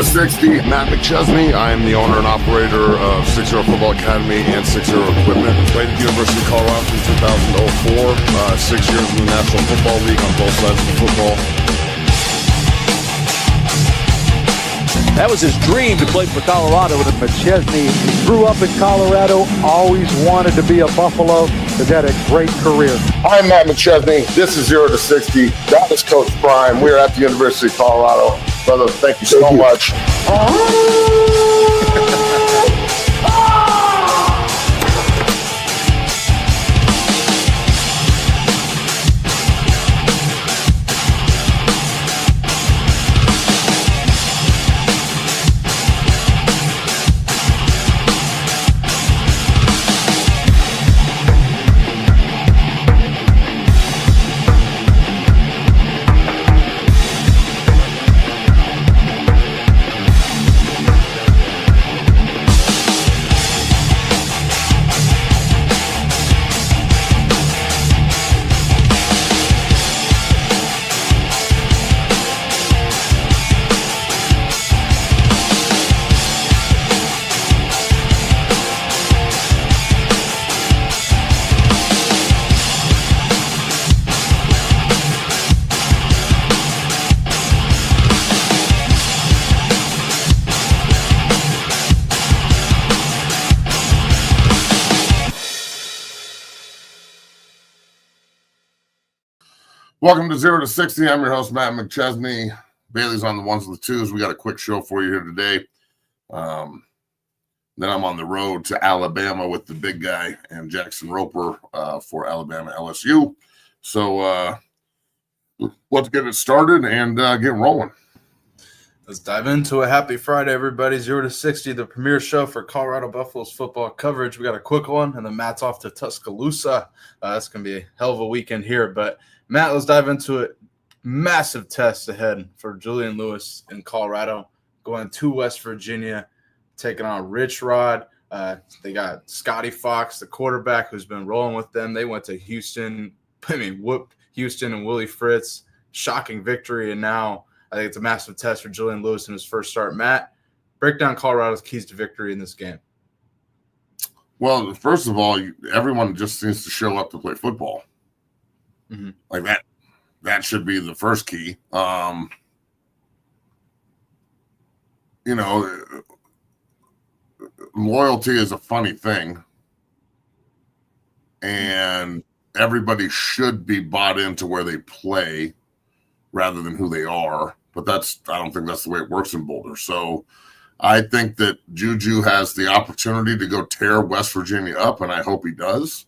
to 60, Matt McChesney. I am the owner and operator of 60 Football Academy and 60 Equipment. Played at the University of Colorado from 2004. 6 years in the National Football League on both sides of the football. That was his dream to play for Colorado. And McChesney grew up in Colorado, always wanted to be a Buffalo, has had a great career. I'm Matt McChesney. This is 0 to 60. That is Coach Prime. We're at the University of Colorado. Brother, thank you so much. Welcome to 0 to 60. I'm your host, Matt McChesney. Bailey's on the ones and the twos. We got a quick show for you here today. Then I'm on the road to Alabama with the big guy and Jackson Roper for Alabama LSU. So let's get it started and get rolling. Let's dive into a happy Friday, everybody. 0 to 60, the premier show for Colorado Buffaloes football coverage. We got a quick one, and then Matt's off to Tuscaloosa. That's going to be a hell of a weekend here. But, Matt, let's dive into it. Massive test ahead for Julian Lewis in Colorado, going to West Virginia, taking on Rich Rod. They got Scotty Fox, the quarterback, who's been rolling with them. They went to Houston. Whooped Houston and Willie Fritz. Shocking victory, and now I think it's a massive test for Julian Lewis in his first start. Matt, break down Colorado's keys to victory in this game. Well, first of all, everyone just needs to show up to play football. Mm-hmm. Like that should be the first key. Loyalty is a funny thing, and everybody should be bought into where they play rather than who they are. But I don't think that's the way it works in Boulder. So I think that Juju has the opportunity to go tear West Virginia up, and I hope he does.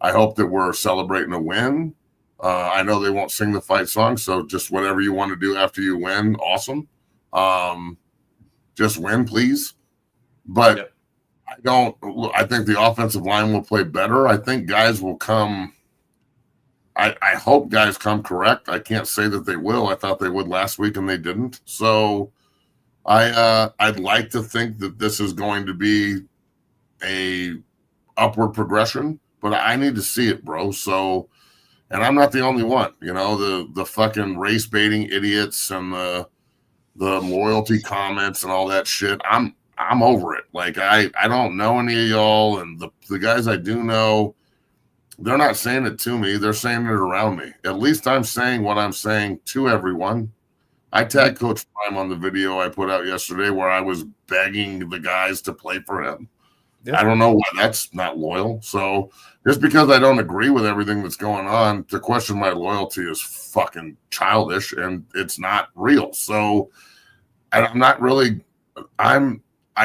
I hope that we're celebrating a win. I know they won't sing the fight song, so just whatever you want to do after you win, awesome. Just win, please. But yep. I think the offensive line will play better. I think guys will come. I hope guys come correct. I can't say that they will. I thought they would last week, and they didn't. So I'd like to think that this is going to be a upward progression, but I need to see it, bro. So, and I'm not the only one. The fucking race baiting idiots and the loyalty comments and all that shit. I'm over it. Like I don't know any of y'all, and the guys I do know, they're not saying it to me. They're saying it around me. At least I'm saying what I'm saying to everyone. I tagged Coach Prime on the video I put out yesterday where I was begging the guys to play for him. Yeah. I don't know why that's not loyal. So just because I don't agree with everything that's going on, to question my loyalty is fucking childish, and it's not real. So I'm not really – I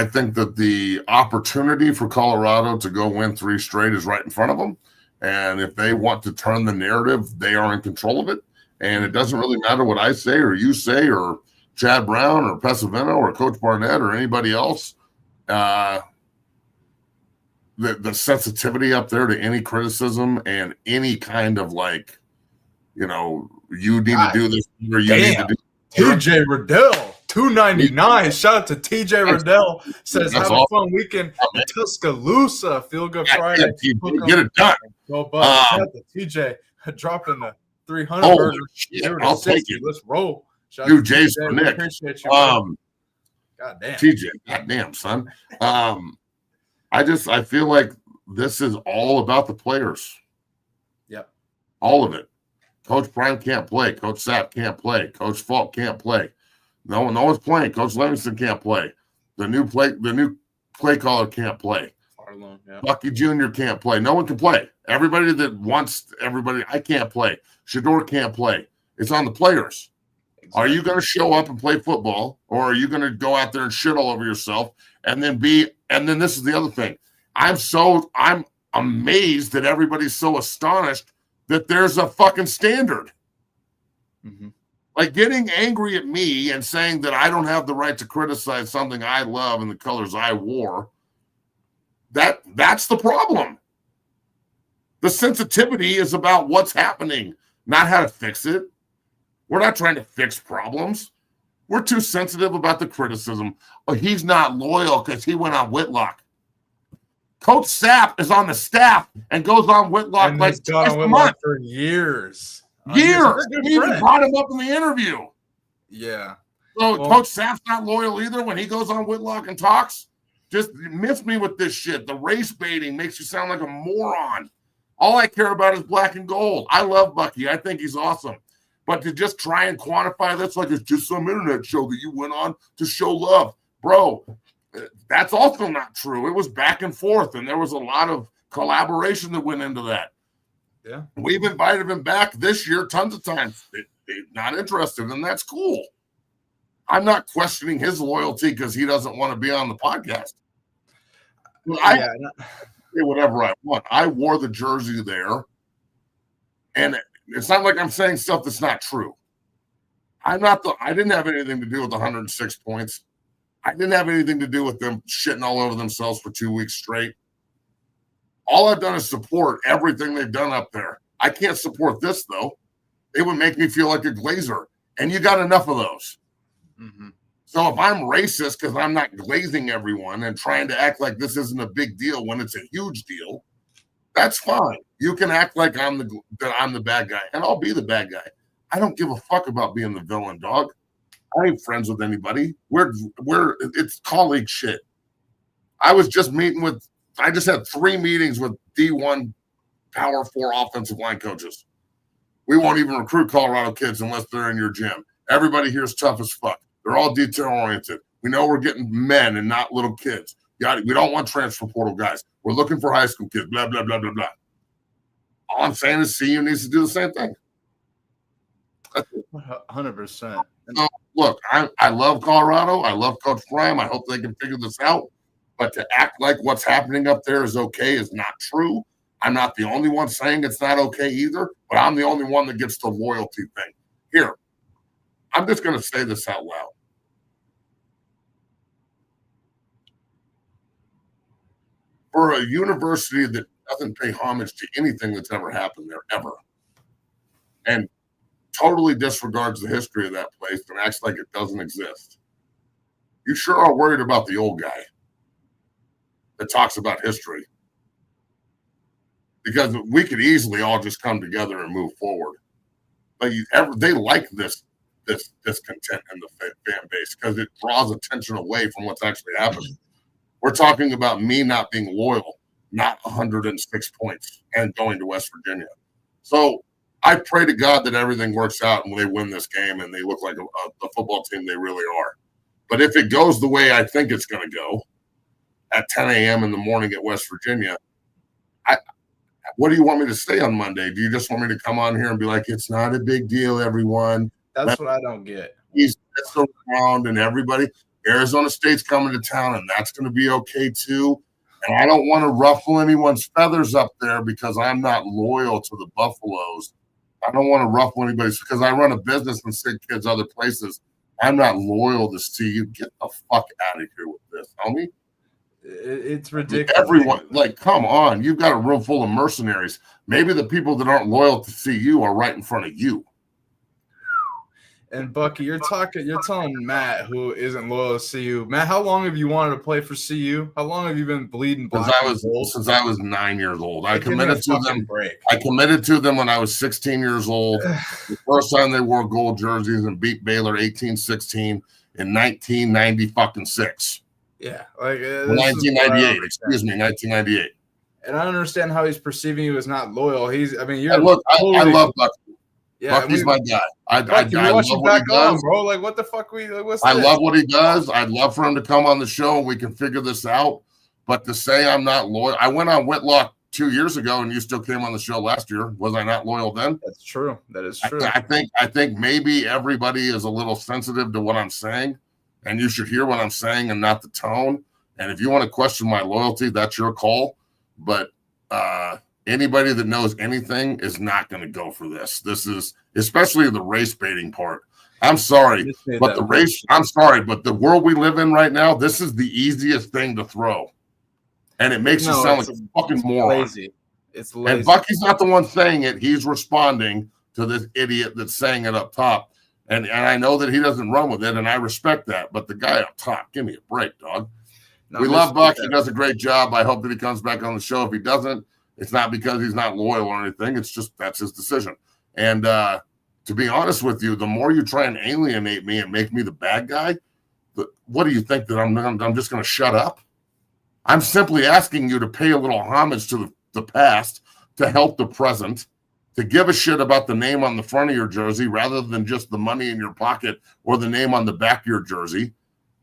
think that the opportunity for Colorado to go win 3 straight is right in front of them. And if they want to turn the narrative, they are in control of it. And it doesn't really matter what I say or you say or Chad Brown or Pesavento or Coach Barnett or anybody else. The sensitivity up there to any criticism and any kind of you need to do this or you need to do TJ Riddell, $2.99. Shout out to TJ Riddell. Says have a fun weekend in Tuscaloosa. Feel good Friday. Get it done. Go Bucks. Shout out to TJ dropping the 300 burger. I'll take it. Let's roll. Dude, Jason Nick. Appreciate you. God damn. TJ, goddamn, son. I feel like this is all about the players. Yep. All of it. Coach Prime can't play. Coach Sapp can't play. Coach Falk can't play. No one's playing. Coach Livingston can't play. The new play caller can't play. Farlone, yeah. Bucky Jr. can't play. No one can play. Everybody that wants everybody, I can't play. Shador can't play. It's on the players. Exactly. Are you going to show up and play football, or are you going to go out there and shit all over yourself and then this is the other thing. I'm amazed that everybody's so astonished that there's a fucking standard. Mm-hmm. Like getting angry at me and saying that I don't have the right to criticize something I love and the colors I wore. That's the problem. The sensitivity is about what's happening, not how to fix it. We're not trying to fix problems. We're too sensitive about the criticism. Oh, he's not loyal because he went on Whitlock. Coach Sapp is on the staff and goes on Whitlock and like twice a month for years. Years. He even brought him up in the interview. Yeah. So Coach Sapp's not loyal either when he goes on Whitlock and talks. Just miss me with this shit. The race baiting makes you sound like a moron. All I care about is black and gold. I love Bucky. I think he's awesome. But to just try and quantify this like it's just some internet show that you went on to show love. Bro, that's also not true. It was back and forth, and there was a lot of collaboration that went into that. Yeah. We've invited him back this year tons of times. They're not interested, and that's cool. I'm not questioning his loyalty because he doesn't want to be on the podcast. I say whatever I want. I wore the jersey there, and it's not like I'm saying stuff that's not true. I didn't have anything to do with the 106 points. I didn't have anything to do with them shitting all over themselves for 2 weeks straight. All I've done is support everything they've done up there. I can't support this, though. It would make me feel like a Glazer, and you got enough of those. Mm-hmm. So if I'm racist because I'm not glazing everyone and trying to act like this isn't a big deal when it's a huge deal, that's fine. You can act like I'm the bad guy, and I'll be the bad guy. I don't give a fuck about being the villain, dog. I ain't friends with anybody. It's colleague shit. I just had 3 meetings with D1 Power 4 offensive line coaches. We won't even recruit Colorado kids unless they're in your gym. Everybody here is tough as fuck. They're all detail-oriented. We know we're getting men and not little kids. We don't want transfer portal guys. We're looking for high school kids, blah, blah, blah, blah, blah. All I'm saying is CU needs to do the same thing. 100%. So, look, I love Colorado. I love Coach Prime. I hope they can figure this out. But to act like what's happening up there is okay is not true. I'm not the only one saying it's not okay either, but I'm the only one that gets the loyalty thing. Here, I'm just going to say this out loud. For a university that doesn't pay homage to anything that's ever happened there, ever, and totally disregards the history of that place and acts like it doesn't exist, you sure are worried about the old guy that talks about history. Because we could easily all just come together and move forward. But they like this discontent in the fan base because it draws attention away from what's actually happening. We're talking about me not being loyal, not 106 points, and going to West Virginia. So I pray to God that everything works out and they win this game and they look like the football team they really are. But if it goes the way I think it's going to go at 10 a.m. in the morning at West Virginia, what do you want me to say on Monday? Do you just want me to come on here and be like, it's not a big deal, everyone? That's what I don't get. He's around and everybody. Arizona State's coming to town, and that's going to be okay too. And I don't want to ruffle anyone's feathers up there because I'm not loyal to the Buffaloes. I don't want to ruffle anybody's because I run a business and send kids other places. I'm not loyal to CU. Get the fuck out of here with this, homie. It's ridiculous. Everyone, like, come on. You've got a room full of mercenaries. Maybe the people that aren't loyal to CU are right in front of you. And Bucky, you're telling Matt, who isn't loyal to CU. Matt, how long have you wanted to play for CU? How long have you been bleeding black? Since I was 9 years old. I committed to them. I committed to them when I was 16 years old. The first time they wore gold jerseys and beat Baylor 18-16. in 1996. Yeah, like 1998. Excuse me, 1998. And I understand how he's perceiving you as not loyal. I love Bucky. Yeah, Bucky's my guy. I watch love him what he back does. on, bro. Like, what the fuck? I love what he does. I'd love for him to come on the show and we can figure this out. But to say I'm not loyal, I went on Whitlock 2 years ago, and you still came on the show last year. Was I not loyal then? That's true. That is true. I think maybe everybody is a little sensitive to what I'm saying, and you should hear what I'm saying and not the tone. And if you want to question my loyalty, that's your call. But anybody that knows anything is not going to go for this. This is especially the race baiting part. I'm sorry, but the world we live in right now, this is the easiest thing to throw. And it makes you sound like a fucking moron. Lazy. It's lazy. And Bucky's not the one saying it. He's responding to this idiot that's saying it up top. And I know that he doesn't run with it, and I respect that. But the guy up top, give me a break, dog. We love Buck. He does a great job. I hope that he comes back on the show. If he doesn't, it's not because he's not loyal or anything. It's just that's his decision. And to be honest with you, the more you try and alienate me and make me the bad guy, what do you think, that I'm just going to shut up? I'm simply asking you to pay a little homage to the past, to help the present, to give a shit about the name on the front of your jersey rather than just the money in your pocket or the name on the back of your jersey,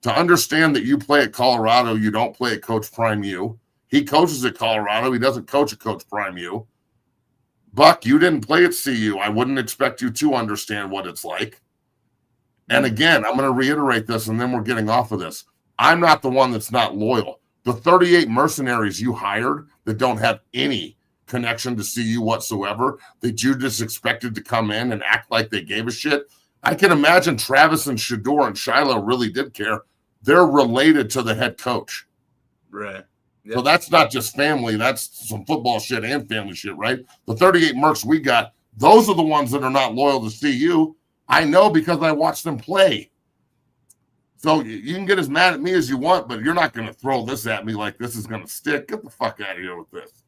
to understand that you play at Colorado, you don't play at Coach Prime U. He coaches at Colorado. He doesn't coach at Coach Prime U. Buck, you didn't play at CU. I wouldn't expect you to understand what it's like. And again, I'm going to reiterate this, and then we're getting off of this. I'm not the one that's not loyal. The 38 mercenaries you hired that don't have any connection to CU whatsoever, that you just expected to come in and act like they gave a shit. I can imagine Travis and Shador and Shiloh really did care. They're related to the head coach. Right. Yep. So that's not just family. That's some football shit and family shit, right? The 38 mercs we got, those are the ones that are not loyal to CU. I know because I watched them play. So you can get as mad at me as you want, but you're not going to throw this at me like this is going to stick. Get the fuck out of here with this.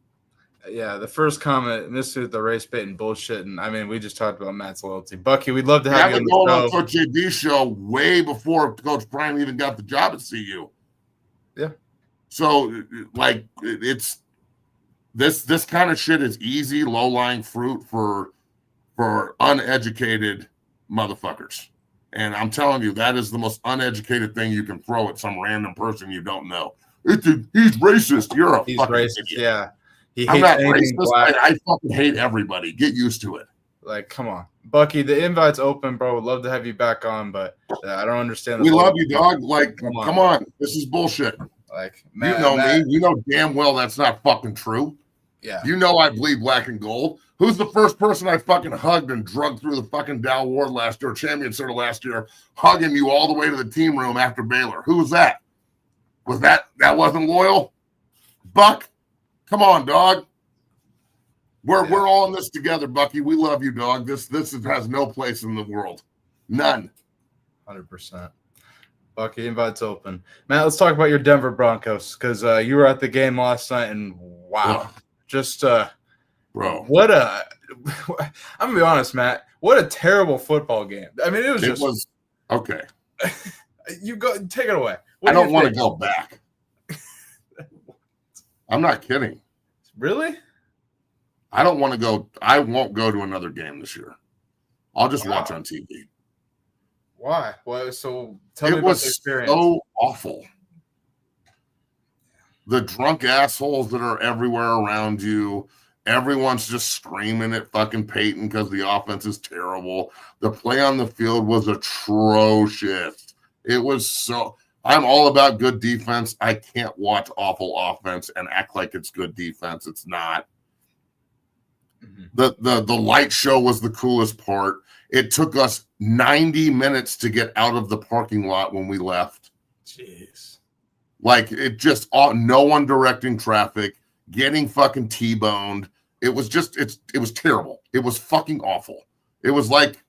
Yeah, the first comment, and this is the race bait and bullshit. And I mean, we just talked about Matt's loyalty. Bucky, we'd love to have you on the show. Coach JB's show way before Coach Prime even got the job at CU. Yeah. So, like, it's this kind of shit is easy, low-lying fruit for uneducated motherfuckers. And I'm telling you, that is the most uneducated thing you can throw at some random person you don't know. He's racist. You're a fucking racist. idiot. Yeah. I'm not racist. I fucking hate everybody. Get used to it. Like, come on. Bucky, the invite's open, bro. Would love to have you back on, but I don't understand. We love you, dog. Like, come on. This is bullshit. Like, Matt, me. You know damn well that's not fucking true. Yeah. You know I bleed black and gold. Who's the first person I fucking hugged and drugged through the fucking Dow Ward last year, champion center last year, hugging you all the way to the team room after Baylor? Who was that? Was that wasn't loyal? Buck, come on, dog. We're all in this together, Bucky. We love you, dog. This has no place in the world. None. 100%. Bucky, invite's open. Matt, let's talk about your Denver Broncos, because you were at the game last night, and wow. Just bro. What I'm gonna be honest, Matt. What a terrible football game. I mean, it was okay. You go take it away. I don't want to go back. I'm not kidding. Really? I don't want to go. I won't go to another game this year. I'll just watch on TV. Why? Well, so tell me about the experience. It was so awful. The drunk assholes that are everywhere around you. Everyone's just screaming at fucking Peyton because the offense is terrible. The play on the field was atrocious. It was so. I'm all about good defense. I can't watch awful offense and act like it's good defense. It's not. The light show was the coolest part. It took us 90 minutes to get out of the parking lot when we left. Jeez. Like, it just, no one directing traffic, getting fucking T-boned. It was just, it was terrible. It was fucking awful. It was like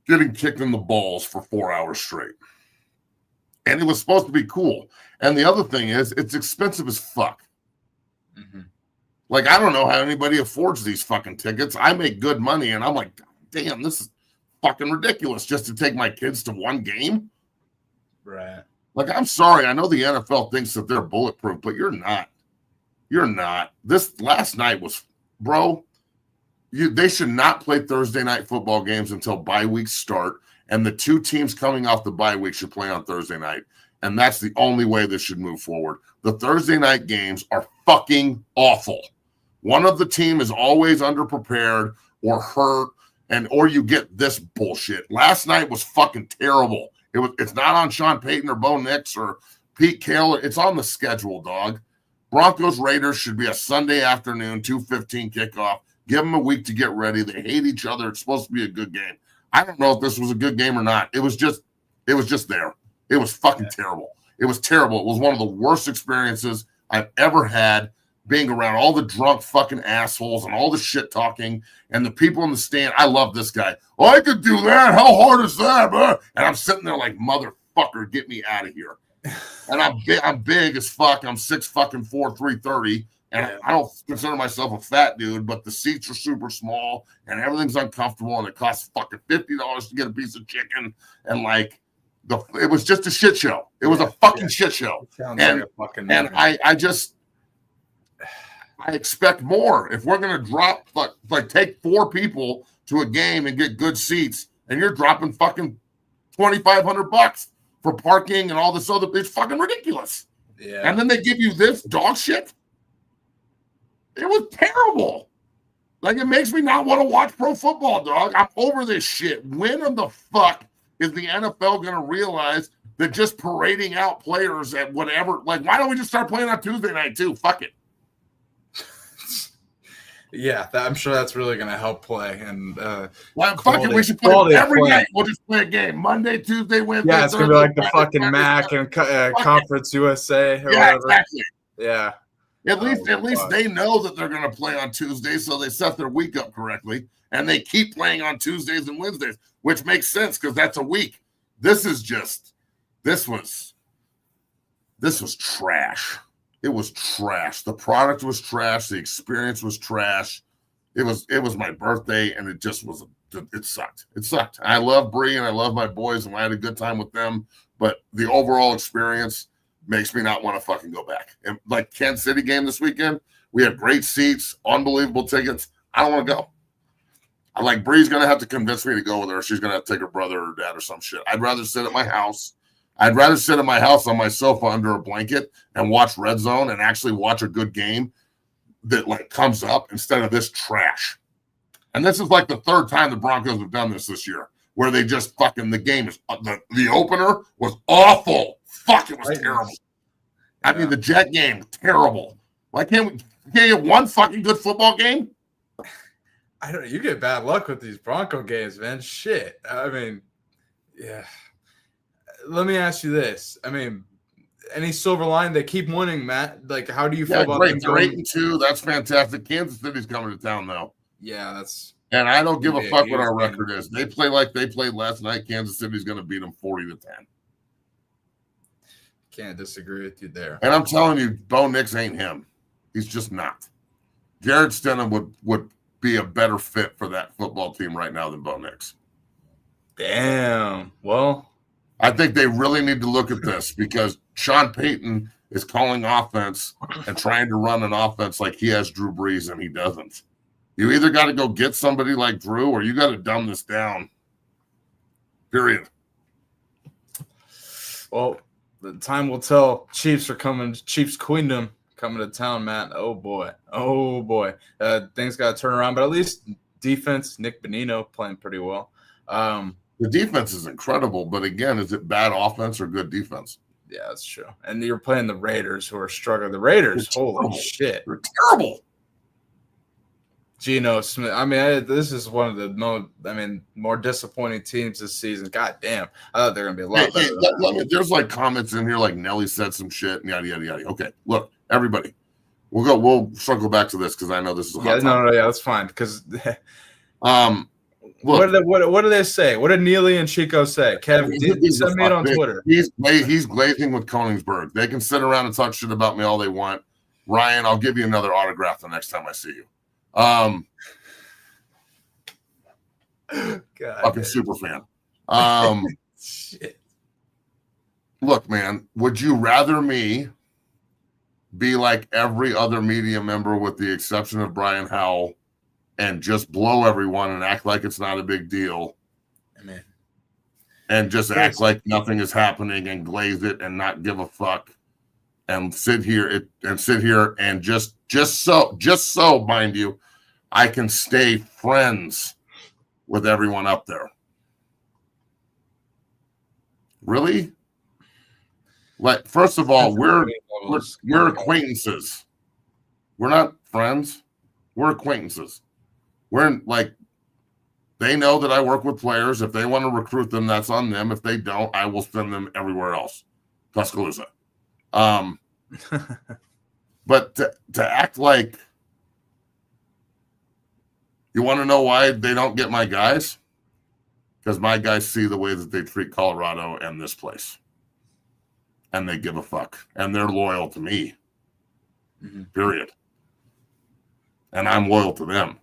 getting kicked in the balls for 4 hours straight. And it was supposed to be cool. And the other thing is, it's expensive as fuck. Mm-hmm. Like, I don't know how anybody affords these fucking tickets. I make good money, and I'm like, damn, this is fucking ridiculous just to take my kids to one game. Right. Like, I'm sorry. I know the NFL thinks that they're bulletproof, but you're not. You're not. This last night was, bro, they should not play Thursday night football games until bye weeks start, and the two teams coming off the bye week should play on Thursday night. And that's the only way this should move forward. The Thursday night games are fucking awful. One of the team is always underprepared or hurt, or you get this bullshit. Last night was fucking terrible. It's not on Sean Payton or Bo Nix or Pete Carroll. It's on the schedule, dog. Broncos Raiders should be a Sunday afternoon, 2:15 kickoff. Give them a week to get ready. They hate each other. It's supposed to be a good game. I don't know if this was a good game or not. It was just there. It was fucking terrible. It was terrible. It was one of the worst experiences I've ever had, being around all the drunk fucking assholes and all the shit talking and the people in the stand. I love this guy. Oh, I could do that. How hard is that, man? And I'm sitting there like, motherfucker, get me out of here. And I'm big as fuck. I'm 6'4", 330. And I don't consider myself a fat dude, but the seats are super small and everything's uncomfortable and it costs fucking $50 to get a piece of chicken. And like, it was just a shit show. It was a fucking shit show. And I expect more. If we're gonna drop like take 4 people to a game and get good seats, and you're dropping fucking $2,500 for parking and all this other, it's fucking ridiculous. Yeah. And then they give you this dog shit. It was terrible. Like, it makes me not want to watch pro football, dog. I'm over this shit. When in the fuck is the NFL going to realize that just parading out players at whatever, like, why don't we just start playing on Tuesday night too? Fuck it. Yeah, I'm sure that's really going to help play. And fuck it, we should play every night. We'll just play a game. Monday, Tuesday, Wednesday. Yeah, it's going to be like the fucking MAC and Conference USA or whatever. Exactly. Yeah. At least they know that they're going to play on Tuesdays, so they set their week up correctly, and they keep playing on Tuesdays and Wednesdays, which makes sense because that's a week. This was trash. It was trash. The product was trash. The experience was trash. It was my birthday, and it sucked. It sucked. I love Bree, and I love my boys, and I had a good time with them, but the overall experience makes me not want to fucking go back. And like Kansas City game this weekend, we had great seats, unbelievable tickets. I don't want to go. I like Bree's going to have to convince me to go with her. She's going to have to take her brother or dad or some shit. I'd rather sit at my house. I'd rather sit at my house on my sofa under a blanket and watch Red Zone and actually watch a good game that like comes up instead of this trash. And this is like the 3rd time the Broncos have done this year, where they just fucking, the game is, the opener was awful. Fuck, it was terrible. I mean, the Jet game, terrible. Why can't we get one fucking good football game? I don't know. You get bad luck with these Bronco games, man. Shit. I mean, yeah. Let me ask you this. I mean, any silver line? They keep winning, Matt. Like, how do you feel about them? They're 8-2. That's fantastic. Kansas City's coming to town, though. Yeah, that's. And I don't give a fuck what our record is. They play like they played last night. Kansas City's going to beat them 40-10. Can't disagree with you there. And I'm telling you, Bo Nix ain't him. He's just not. Jared Stidham would be a better fit for that football team right now than Bo Nix. Damn. Well, I think they really need to look at this because Sean Payton is calling offense and trying to run an offense like he has Drew Brees and he doesn't. You either got to go get somebody like Drew or you got to dumb this down. Period. Well, the time will tell. Chiefs are coming. Chiefs Queendom coming to town, Matt. Oh boy. Things got to turn around, but at least defense. Nick Bonino playing pretty well. The defense is incredible, but again, is it bad offense or good defense? Yeah, that's true. And you're playing the Raiders, who are struggling. The Raiders, holy shit, they're terrible. Geno Smith. I mean, this is one of the more disappointing teams this season. God damn. I thought they were going to be a lot better. There's like comments in here like Nelly said some shit and yada, yada, yada. Okay, look, everybody. We'll circle back to this because I know this is a hot topic. Yeah, that's fine. Because look, what do they say? What did Neely and Chico say? Kev, send me it on Twitter. He's glazing with Koenigsberg. They can sit around and talk shit about me all they want. Ryan, I'll give you another autograph the next time I see you. God, fucking super fan. Shit. look, man, would you rather me be like every other media member with the exception of Brian Howell and just blow everyone and act like it's not a big deal? Man. And just act like nothing is happening and glaze it and not give a fuck and sit here and just so, mind you, I can stay friends with everyone up there. Really? Like, first of all, we're acquaintances. We're not friends. We're acquaintances. We're in, like, they know that I work with players. If they want to recruit them, that's on them. If they don't, I will send them everywhere else. Tuscaloosa. But to act like, you want to know why they don't get my guys? Because my guys see the way that they treat Colorado and this place. And they give a fuck. And they're loyal to me. Period. And I'm loyal to them.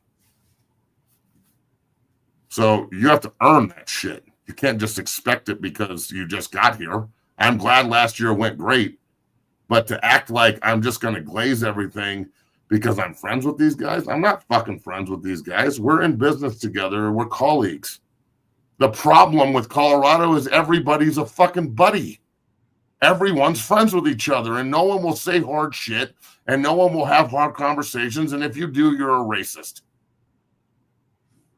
So you have to earn that shit. You can't just expect it because you just got here. I'm glad last year went great. But to act like I'm just going to glaze everything because I'm friends with these guys, I'm not fucking friends with these guys. We're in business together. We're colleagues. The problem with Colorado is everybody's a fucking buddy. Everyone's friends with each other, and no one will say hard shit, and no one will have hard conversations, and if you do, you're a racist.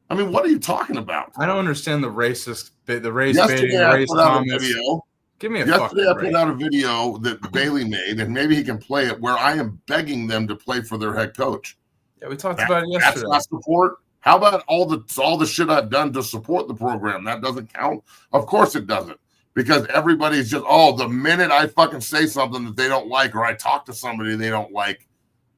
I mean, what are you talking about? I don't understand the racist bit, the race baiting, the race comments. Give me a Yesterday I put out a video that Bailey made, and maybe he can play it, where I am begging them to play for their head coach. Yeah, we talked about it yesterday. That's not support. How about all the shit I've done to support the program? That doesn't count? Of course it doesn't. Because everybody's just, the minute I fucking say something that they don't like or I talk to somebody they don't like,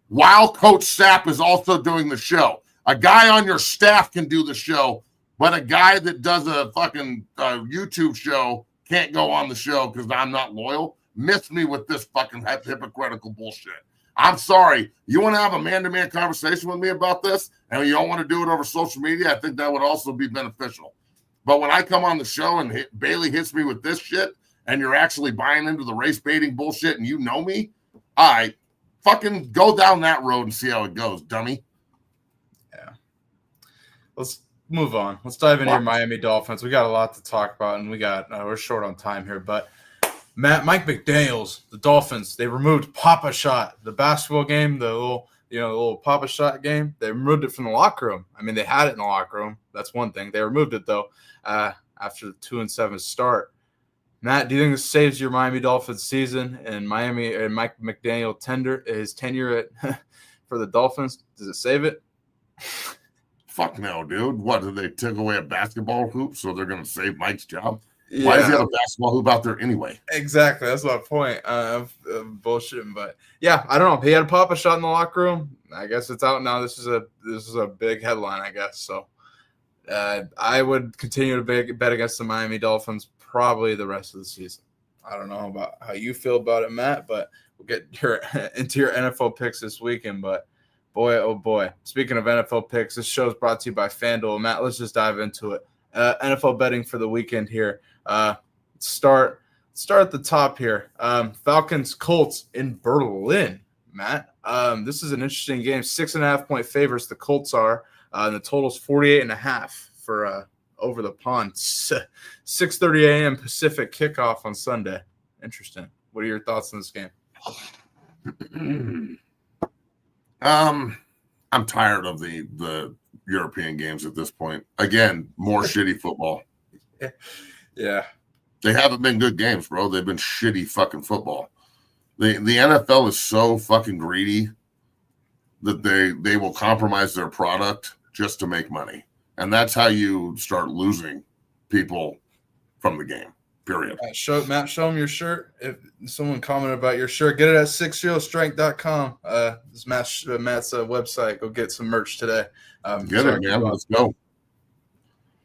while Coach Sapp is also doing the show. A guy on your staff can do the show, but a guy that does a fucking YouTube show can't go on the show because I'm not loyal. Miss me with this fucking hypocritical bullshit. I'm sorry. You want to have a man-to-man conversation with me about this, and you don't want to do it over social media? I think that would also be beneficial. But when I come on the show and Bailey hits me with this shit, and you're actually buying into the race baiting bullshit, and you know me, I fucking go down that road and see how it goes, dummy. Yeah. Let's move on. Let's dive into your Miami Dolphins. We got a lot to talk about, and we're short on time here. But Mike McDaniels, the Dolphins, they removed Papa Shot, the basketball game, the little Papa Shot game. They removed it from the locker room. I mean, they had it in the locker room. That's one thing. They removed it though after the 2-7 start. Matt, do you think this saves your Miami Dolphins season and Miami and Mike McDaniel his tenure for the Dolphins? Does it save it? Fuck no, dude. What, did they take away a basketball hoop so they're going to save Mike's job? Yeah. Why does he have a basketball hoop out there anyway? Exactly. That's my point of bullshitting. But, yeah, I don't know. He had a Papa Shot in the locker room. I guess it's out now. This is a big headline, I guess. So I would continue to bet against the Miami Dolphins probably the rest of the season. I don't know about how you feel about it, Matt, but we'll get into your NFL picks this weekend. But boy, oh boy. Speaking of NFL picks, this show is brought to you by FanDuel. Matt, let's just dive into it. NFL betting for the weekend here. Start at the top here. Falcons Colts in Berlin, Matt. This is an interesting game. 6.5-point favorites the Colts are. And the total's 48.5 for over the pond. 6:30 a.m. Pacific kickoff on Sunday. Interesting. What are your thoughts on this game? I'm tired of the European games at this point. Again, more shitty football. Yeah. They haven't been good games, bro. They've been shitty fucking football. The NFL is so fucking greedy that they will compromise their product just to make money. And that's how you start losing people from the game, period. Matt, show them your shirt. If someone commented about your shirt, get it at 60strength.com. This is Matt's website. Go get some merch today. Get it, man. Let's go.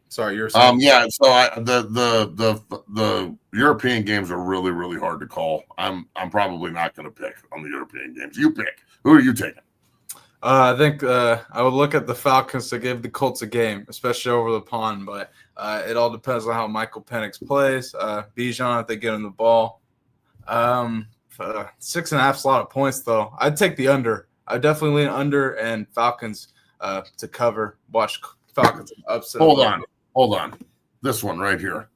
Sorry, you're saying. Yeah. So the European games are really, really hard to call. I'm probably not going to pick on the European games. You pick. Who are you taking? I think I would look at the Falcons to give the Colts a game, especially over the pond. But it all depends on how Michael Penix plays. Bijan, if they get him the ball, 6.5's a lot of points, though. I'd take the under. I'd definitely lean under and Falcons to cover. Watch Falcons upset. Hold on. This one right here.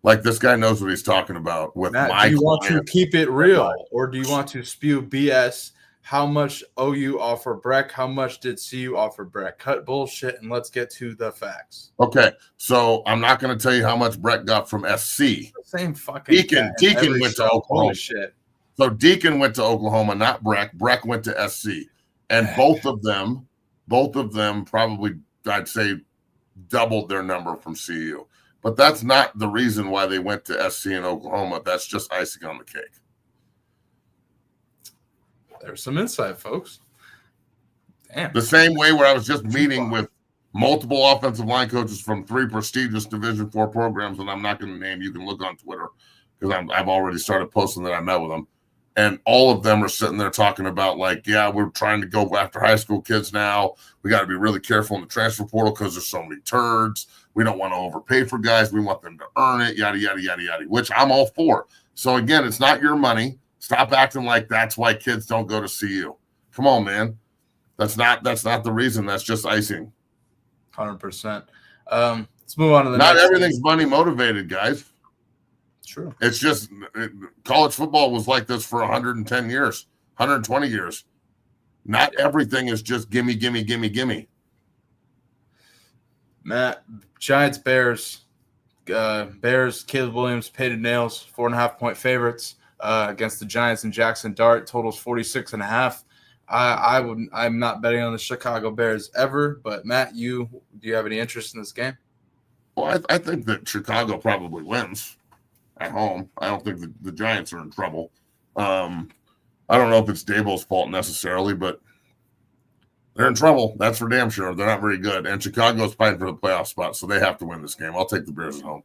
Like, this guy knows what he's talking about with Matt, my do you want to client. keep it real, or do you want to spew BS? How much OU offer Breck? How much did CU offer Breck? Cut bullshit and let's get to the facts. Okay, so I'm not going to tell you how much Breck got from SC. Same fucking Deacon went to Oklahoma. Holy shit. So Deacon went to Oklahoma, not Breck. Breck went to SC. And both of them probably, I'd say, doubled their number from CU. But that's not the reason why they went to SC in Oklahoma. That's just icing on the cake. There's some insight, folks. Damn. The same way where I was just meeting with multiple offensive line coaches from 3 prestigious Division IV programs, and I'm not going to name. You can look on Twitter because I've already started posting that I met with them. And all of them are sitting there talking about, like, yeah, we're trying to go after high school kids now. We got to be really careful in the transfer portal because there's so many turds. We don't want to overpay for guys. We want them to earn it, yada, yada, yada, yada, which I'm all for. So, again, it's not your money. Stop acting like that's why kids don't go to CU. Come on, man. That's not the reason. That's just icing. 100%. Let's move on to the next. Not next everything's money motivated, guys. True. It's just college football was like this for 110 years, 120 years. Not everything is just gimme, gimme, gimme, gimme. Matt, Giants, Bears. Bears, Caleb Williams, painted nails, 4.5-point favorites against the Giants and Jackson Dart. Totals 46.5. I'm not betting on the Chicago Bears ever, but Matt, do you have any interest in this game? Well, I think that Chicago probably wins at home. I don't think the Giants are in trouble. I don't know if it's Daboll's fault necessarily, but they're in trouble. That's for damn sure. They're not very good. And Chicago's fighting for the playoff spot, so they have to win this game. I'll take the Bears at home.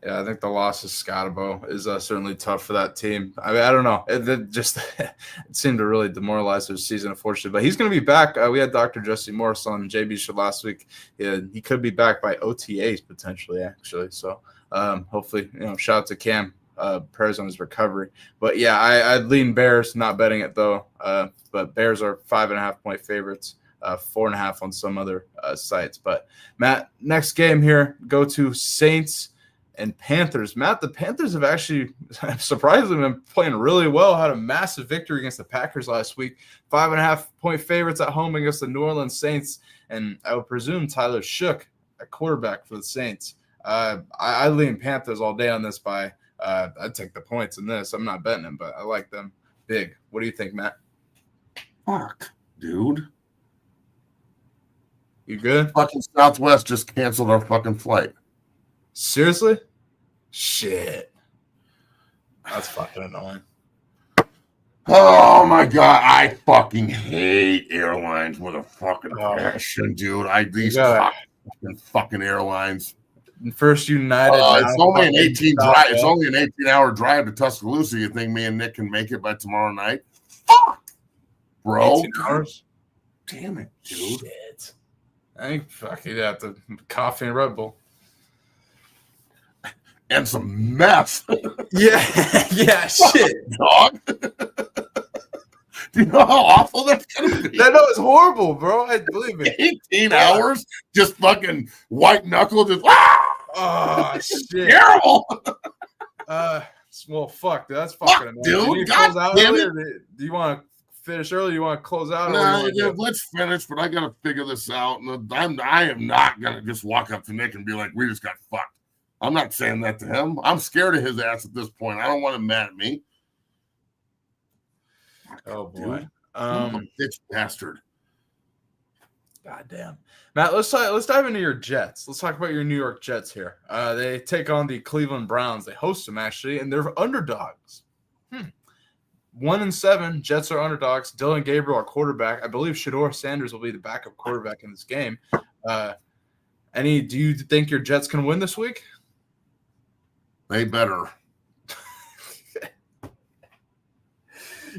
Yeah, I think the loss of Scotabo is certainly tough for that team. I mean, I don't know. It seemed to really demoralize their season, unfortunately. But he's going to be back. We had Dr. Jesse Morris on JB show last week. He could be back by OTAs potentially, actually. So hopefully, shout out to Cam. Prayers on his recovery. But yeah, I'd lean Bears. Not betting it though. But Bears are 5.5-point favorites. 4.5 on some other sites. But Matt, next game here, go to Saints and Panthers. Matt, the Panthers have actually surprisingly been playing really well. Had a massive victory against the Packers last week. 5.5-point favorites at home against the New Orleans Saints. And I would presume Tyler Shook at quarterback for the Saints. I lean Panthers all day on this by I'd take the points in this. I'm not betting them, but I like them big. What do you think, Matt? Fuck, dude. You good? Fucking Southwest just canceled our fucking flight. Seriously? Shit. That's fucking annoying. Oh my god, I fucking hate airlines with a fucking passion, dude. These fucking airlines. First United. It's only an 18-hour drive to Tuscaloosa. You think me and Nick can make it by tomorrow night? Fuck, bro. 18 hours? Damn it, dude. Shit. I think you'd have to coffee and Red Bull. And some meth. Yeah, shit. Dog. Do you know how awful that's gonna be? That was horrible, bro. I believe it. 18 hours, just fucking white knuckle, just oh shit, terrible. Well, fuck, that's fucking annoying. Dude. Do you want to finish early? Do you want to close out? No, let's finish. But I gotta figure this out. And I am not gonna just walk up to Nick and be like, "We just got fucked." I'm not saying that to him. I'm scared of his ass at this point. I don't want him mad at me. Oh boy, bitch bastard. God damn, Matt. Let's dive into your Jets. Let's talk about your New York Jets here. They take on the Cleveland Browns. They host them actually, and they're underdogs. 1-7. Jets are underdogs. Dylan Gabriel, our quarterback. I believe Shedeur Sanders will be the backup quarterback in this game. Do you think your Jets can win this week? They better.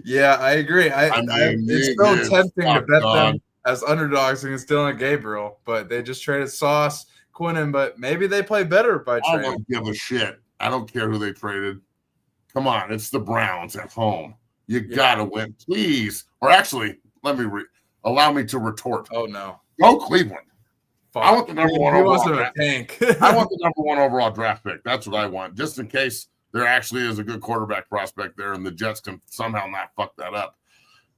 Yeah, I agree. It's so tempting to bet them as underdogs against Dylan Gabriel, but they just traded Sauce, Quinnen, but maybe they play better by trade. I don't give a shit. I don't care who they traded. Come on, it's the Browns at home. You gotta win, please. Or actually, allow me to retort. Oh no, go Cleveland. Fuck. I want the number one overall draft. Tank. I want the number one overall draft pick. That's what I want, just in case there actually is a good quarterback prospect there, and the Jets can somehow not fuck that up.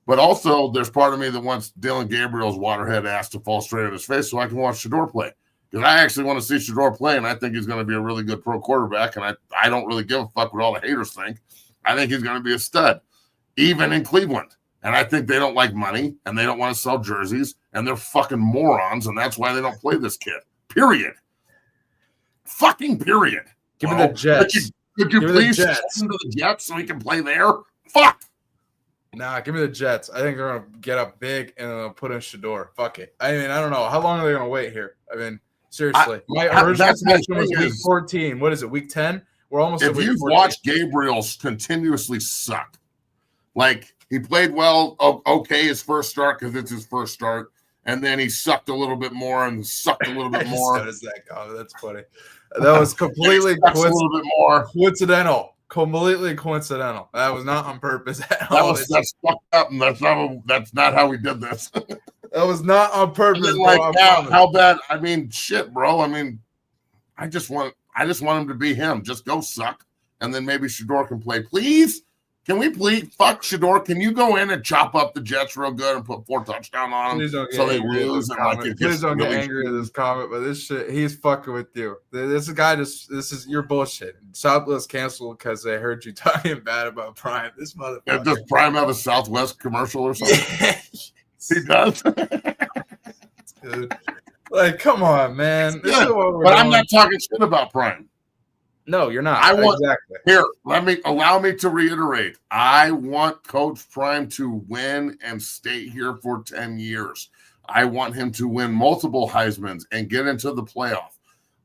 But also, there's part of me that wants Dylan Gabriel's waterhead ass to fall straight on his face so I can watch Shedeur play. Because I actually want to see Shedeur play, and I think he's going to be a really good pro quarterback, and I don't really give a fuck what all the haters think. I think he's going to be a stud, even in Cleveland. And I think they don't like money, and they don't want to sell jerseys, and they're fucking morons, and that's why they don't play this kid. Period. Fucking period. Give me the Jets. Could you please send him to the Jets so he can play there? Fuck. Nah, give me the Jets. I think they're going to get up big and they'll put in Shedeur. Fuck it. I mean, I don't know. How long are they going to wait here? I mean, seriously. My original prediction was week 14. What is it, week 10? We're almost at week 14. If you've watched Gabriel continuously suck, like he played well, okay, his first start because it's his first start, and then he sucked a little bit more and sucked a little bit more. So does that comment. That's funny. That was completely coincidental. Completely coincidental. That was not on purpose at all. That's fucked up, and that's not how we did this. That was not on purpose. How bad? I mean, shit, bro. I mean, I just want him to be him. Just go suck, and then maybe Shedeur can play. Please, can we please fuck Shedeur? Can you go in and chop up the Jets real good and put 4 touchdowns on them so they lose? Please don't get angry at this comment, but this shit, he's fucking with you. This is your bullshit. Southwest canceled because they heard you talking bad about Prime. This motherfucker. Does Prime have a Southwest commercial or something? He does. Dude. Like, come on, man. I'm not talking shit about Prime. No, you're not. Exactly. Here, allow me to reiterate. I want Coach Prime to win and stay here for 10 years. I want him to win multiple Heismans and get into the playoff.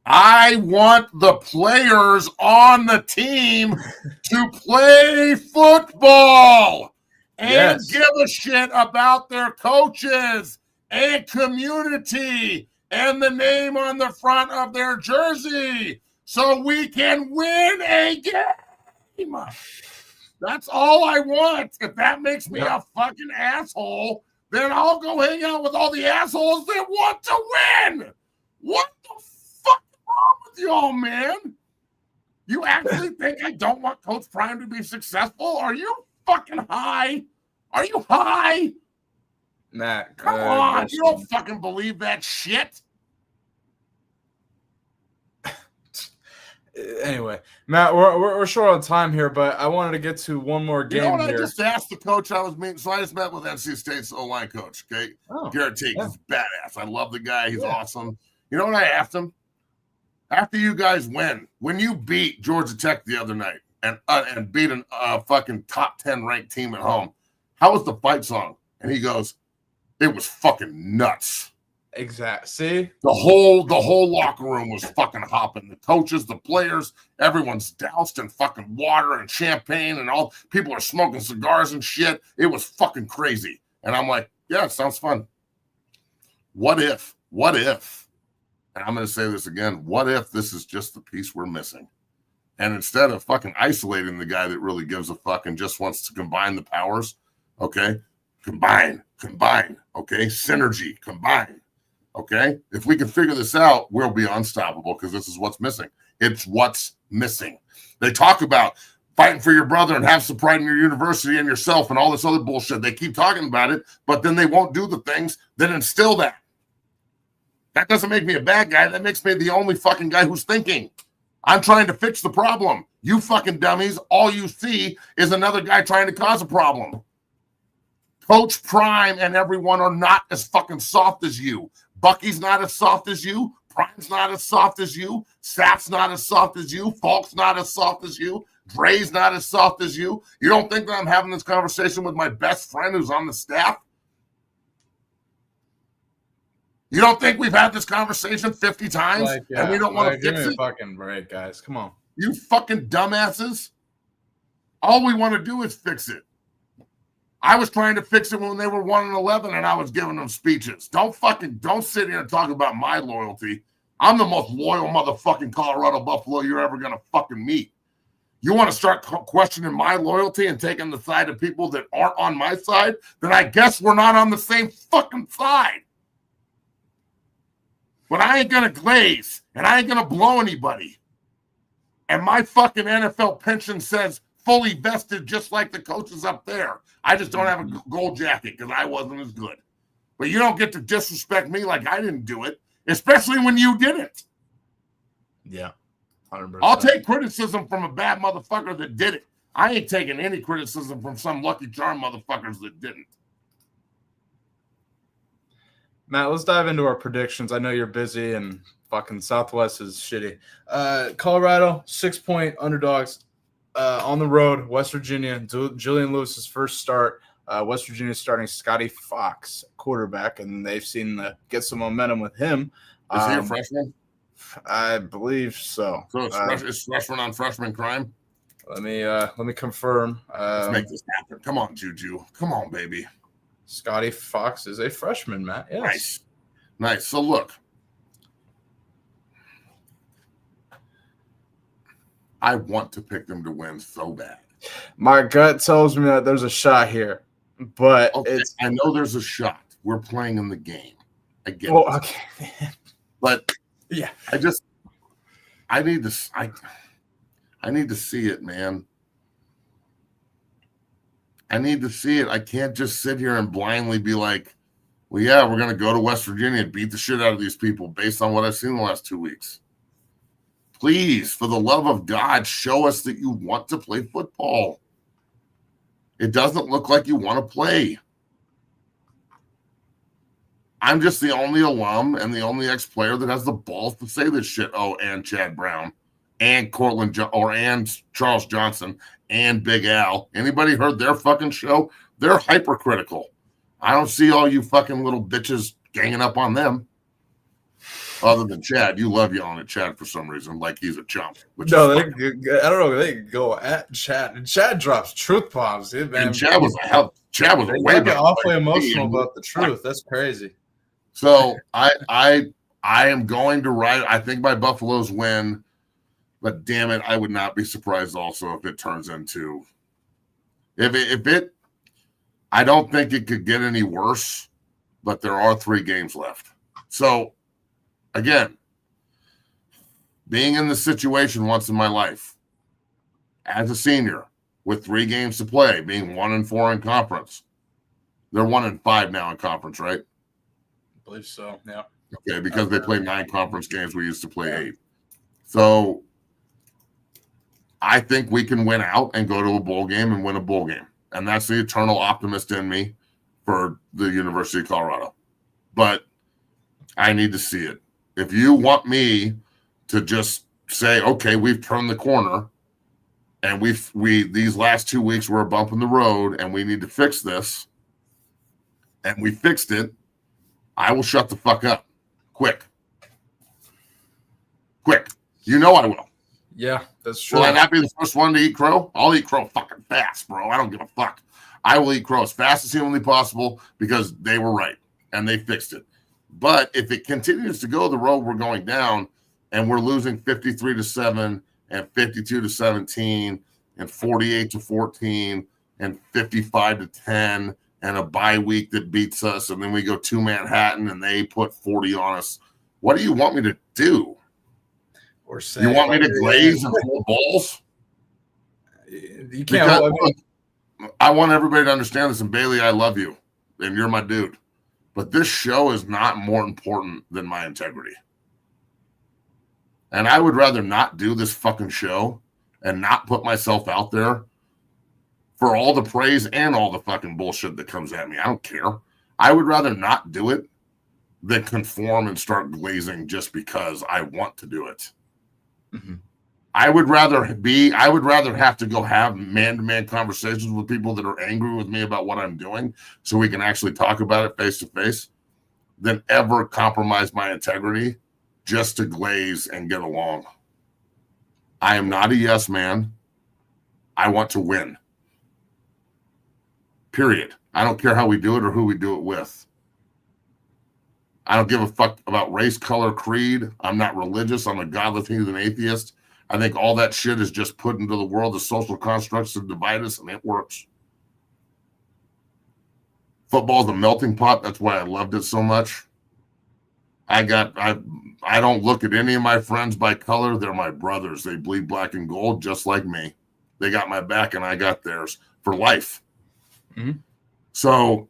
I want the players on the team to play football and give a shit about their coaches and community and the name on the front of their jersey, so we can win a game. That's all I want. If that makes me a fucking asshole, then I'll go hang out with all the assholes that want to win. What the fuck is wrong with y'all, man? You actually think I don't want Coach Prime to be successful? Are you fucking high? Are you high? Matt, come on. You don't fucking believe that shit. Anyway, Matt, we're short on time here, but I wanted to get to one more game. You know what? I just asked the coach I was meeting. So I just met with NC State's O-line coach. Okay, Garrett Teague. He's badass. I love the guy. He's awesome. You know what I asked him? After you guys win, when you beat Georgia Tech the other night and beat a fucking top 10 ranked team at home, how was the fight song? And he goes, "It was fucking nuts." Exactly. See, the whole locker room was fucking hopping. The coaches, the players, everyone's doused in fucking water and champagne, and all people are smoking cigars and shit. It was fucking crazy. And I'm like, yeah, it sounds fun. What if? And I'm going to say this again. What if this is just the piece we're missing? And instead of fucking isolating the guy that really gives a fuck and just wants to combine the powers, okay, combine, okay, synergy, combine. Okay, if we can figure this out, we'll be unstoppable because this is what's missing. It's what's missing. They talk about fighting for your brother and have some pride in your university and yourself and all this other bullshit. They keep talking about it, but then they won't do the things that instill that. That doesn't make me a bad guy. That makes me the only fucking guy who's thinking. I'm trying to fix the problem. You fucking dummies, all you see is another guy trying to cause a problem. Coach Prime and everyone are not as fucking soft as you. Bucky's not as soft as you. Prime's not as soft as you. Sapp's not as soft as you. Falk's not as soft as you. Dre's not as soft as you. You don't think that I'm having this conversation with my best friend who's on the staff? You don't think we've had this conversation 50 times and we don't want to fix it? Give me a fucking break, guys. Come on. You fucking dumbasses. All we want to do is fix it. I was trying to fix it when they were 1-11 and I was giving them speeches. Don't sit here and talk about my loyalty. I'm the most loyal motherfucking Colorado Buffalo you're ever going to fucking meet. You want to start questioning my loyalty and taking the side of people that aren't on my side? Then I guess we're not on the same fucking side. But I ain't going to glaze, and I ain't going to blow anybody. And my fucking NFL pension says fully vested just like the coaches up there. I just don't have a gold jacket because I wasn't as good. But you don't get to disrespect me like I didn't do it, especially when you did it. Yeah. 100%. I'll take criticism from a bad motherfucker that did it. I ain't taking any criticism from some Lucky Charm motherfuckers that didn't. Matt, let's dive into our predictions. I know you're busy and fucking Southwest is shitty. Colorado, 6-point underdogs on the road. West Virginia, Julian Lewis's first start. West Virginia starting Scotty Fox, quarterback, and they've seen get some momentum with him. Is he a freshman? I believe so. So it's freshman on freshman crime? Let me confirm. Let's make this happen. Come on, Juju. Come on, baby. Scotty Fox is a freshman, Matt. Yes. Nice. So look, I want to pick them to win so bad. My gut tells me that there's a shot here, but I know there's a shot. We're playing in the game. I get it. Okay. But yeah, I need to see it, man. I need to see it. I can't just sit here and blindly be like, well, yeah, we're going to go to West Virginia and beat the shit out of these people based on what I've seen the last 2 weeks. Please, for the love of God, show us that you want to play football. It doesn't look like you want to play. I'm just the only alum and the only ex-player that has the balls to say this shit. Oh, and Chad Brown and and Charles Johnson and Big Al. Anybody heard their fucking show? They're hypercritical. I don't see all you fucking little bitches ganging up on them. Other than Chad, you love yelling at Chad for some reason, like he's a chump. I don't know. They go at Chad, and Chad drops truth bombs. Dude, man. And Chad was a way better. Awfully emotional about the truth. That's crazy. So I am going to ride. I think my Buffaloes win, but damn it, I would not be surprised also if it turns into if it. I don't think it could get any worse, but there are 3 games left. So again, being in this situation once in my life as a senior with 3 games to play, being 1-4 in conference. They're 1-5 now in conference, right? I believe so. Yeah. Okay, because they play 9 conference games. We used to play 8. So I think we can win out and go to a bowl game and win a bowl game. And that's the eternal optimist in me for the University of Colorado. But I need to see it. If you want me to just say, okay, we've turned the corner and we these last 2 weeks were a bump in the road and we need to fix this, and we fixed it, I will shut the fuck up. Quick. You know I will. Yeah, that's true. Will I not be the first one to eat crow? I'll eat crow fucking fast, bro. I don't give a fuck. I will eat crow as fast as humanly possible because they were right and they fixed it. But if it continues to go the road we're going down and we're losing 53-7 and 52-17 and 48-14 and 55-10 and a bye week that beats us, and then we go to Manhattan and they put 40 on us, what do you want me to do? You want me to glaze and hold balls? You can't. I want everybody to understand this. And Bailey, I love you, and you're my dude. But this show is not more important than my integrity. And I would rather not do this fucking show and not put myself out there for all the praise and all the fucking bullshit that comes at me. I don't care. I would rather not do it than conform and start glazing just because I want to do it. Mm-hmm. I would rather have to go have man-to-man conversations with people that are angry with me about what I'm doing so we can actually talk about it face-to-face than ever compromise my integrity just to glaze and get along. I am not a yes man. I want to win. Period. I don't care how we do it or who we do it with. I don't give a fuck about race, color, creed. I'm not religious. I'm a godless heathen atheist. I think all that shit is just put into the world of social constructs to divide us, and it works. Football is a melting pot. That's why I loved it so much. I don't look at any of my friends by color. They're my brothers. They bleed black and gold just like me. They got my back and I got theirs for life. Mm-hmm. So,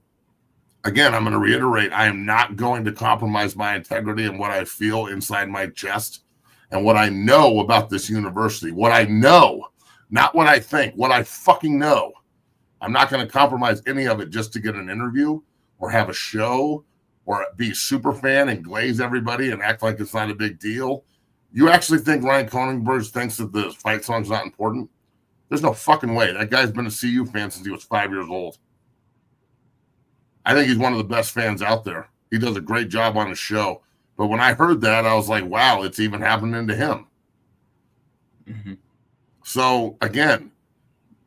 again, I'm going to reiterate, I am not going to compromise my integrity and what I feel inside my chest and what I know about this university. What I know, not what I think, what I fucking know. I'm not going to compromise any of it just to get an interview or have a show or be a super fan and glaze everybody and act like it's not a big deal. You actually think Ryan Koenigberg thinks that the fight song's not important? There's no fucking way. That guy's been a CU fan since he was 5 years old. I think he's one of the best fans out there. He does a great job on his show. But when I heard that, I was like, wow, it's even happening to him. Mm-hmm. So, again,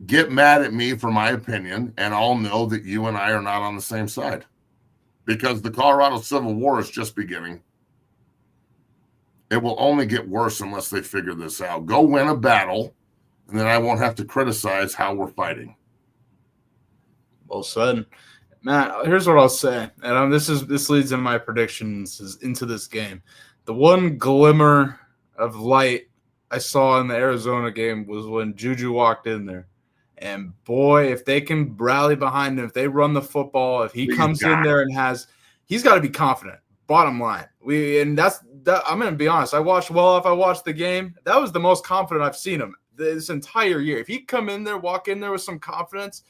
get mad at me for my opinion, and I'll know that you and I are not on the same side. Because the Colorado Civil War is just beginning. It will only get worse unless they figure this out. Go win a battle, and then I won't have to criticize how we're fighting. Well said. Matt, here's what I'll say. And this leads into my predictions into this game. The one glimmer of light I saw in the Arizona game was when Juju walked in there. And boy, if they can rally behind him, if they run the football, if he comes in there and he's got to be confident. Bottom line, I'm going to be honest. I watched the game. That was the most confident I've seen him this entire year. If he come in there, walk in there with some confidence,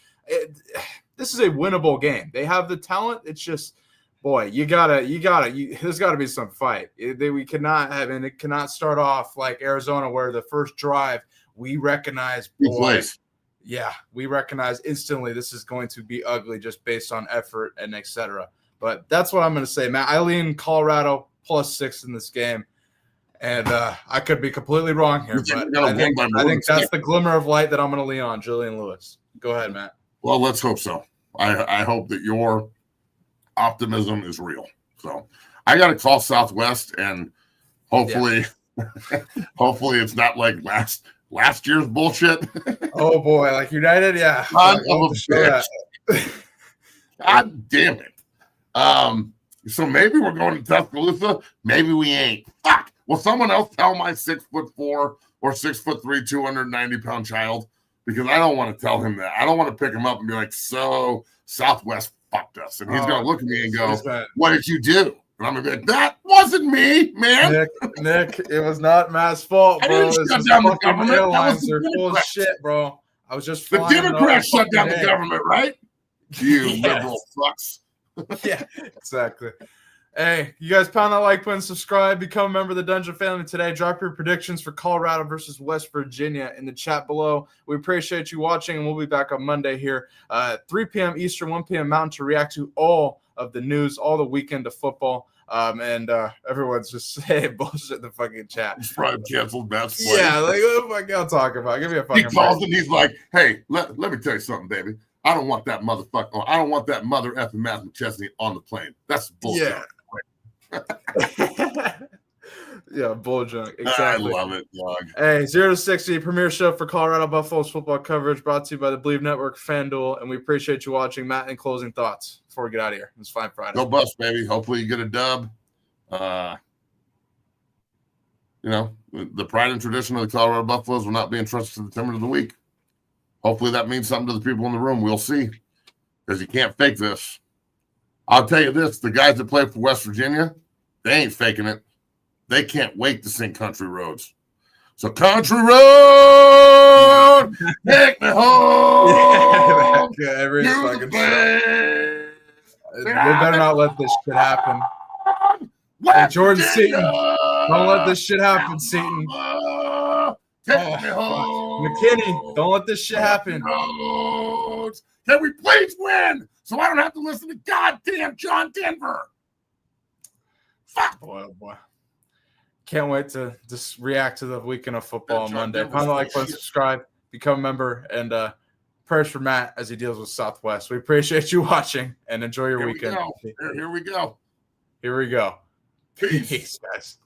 this is a winnable game. They have the talent. It's just, boy, there's got to be some fight. We cannot have, and it cannot start off like Arizona where the first drive we recognize. Yeah, we recognize instantly this is going to be ugly just based on effort and et cetera. But that's what I'm going to say, Matt. I lean Colorado +6 in this game. And I could be completely wrong here, but I think that's the glimmer of light that I'm going to lean on, Julian Lewis. Go ahead, Matt. Well, let's hope so. I hope that your optimism is real. So I got to call Southwest, and hopefully, hopefully it's not like last year's bullshit. Oh boy, like United, yeah. God damn it. So maybe we're going to Tuscaloosa. Maybe we ain't. Fuck. Will someone else tell my 6'4" or 6'3", 290-pound child? Because I don't want to tell him that. I don't want to pick him up and be like, so Southwest fucked us. And he's going to look at me and go, what did you do? And I'm going to be like, that wasn't me, man. Nick, it was not Matt's fault, bro. I didn't shut down the government. Airlines are full of shit, bro. I was just the Democrats shut down the government, right? You liberal fucks. Yeah, exactly. Hey, you guys pound that like button, subscribe, become a member of the Dungeon family today. Drop your predictions for Colorado versus West Virginia in the chat below. We appreciate you watching, and we'll be back on Monday here, 3 p.m. Eastern, 1 p.m. Mountain, to react to all of the news, all the weekend of football. And everyone's just saying bullshit in the fucking chat. He's probably canceled Matt's play. Yeah, like what the fuck y'all talking about? Give me a fucking. He calls and he's like, "Hey, let me tell you something, baby. I don't want that motherfucker. I don't want that mother effing Matt McChesney on the plane. That's bullshit." Yeah. Yeah, bull junk. Exactly. I love it, dog. Hey, 0-60 premier show for Colorado Buffaloes football coverage, brought to you by the Believe Network, FanDuel, and we appreciate you watching. Matt, in closing thoughts before we get out of here. It's Fine Friday. Go Buffs, baby. Hopefully you get a dub. The pride and tradition of the Colorado Buffaloes will not be entrusted to the Timber of the Week. Hopefully that means something to the people in the room. We'll see, because you can't fake this. I'll tell you this, the guys that play for West Virginia, they ain't faking it. They can't wait to sing Country Roads. So Country Road, take me home. Yeah, every fucking shit. We better not let this shit happen. Hey, Jordan Seaton, don't let this shit happen, Seaton. Take me home. McKinney, don't let this shit happen. Can we please win so I don't have to listen to goddamn John Denver? Fuck. Boy, oh boy. Can't wait to just react to the weekend of football on Monday. Pound the like button, subscribe, become a member, and prayers for Matt as he deals with Southwest. We appreciate you watching, and enjoy your weekend. Here we go. Here we go. Peace. Peace, guys.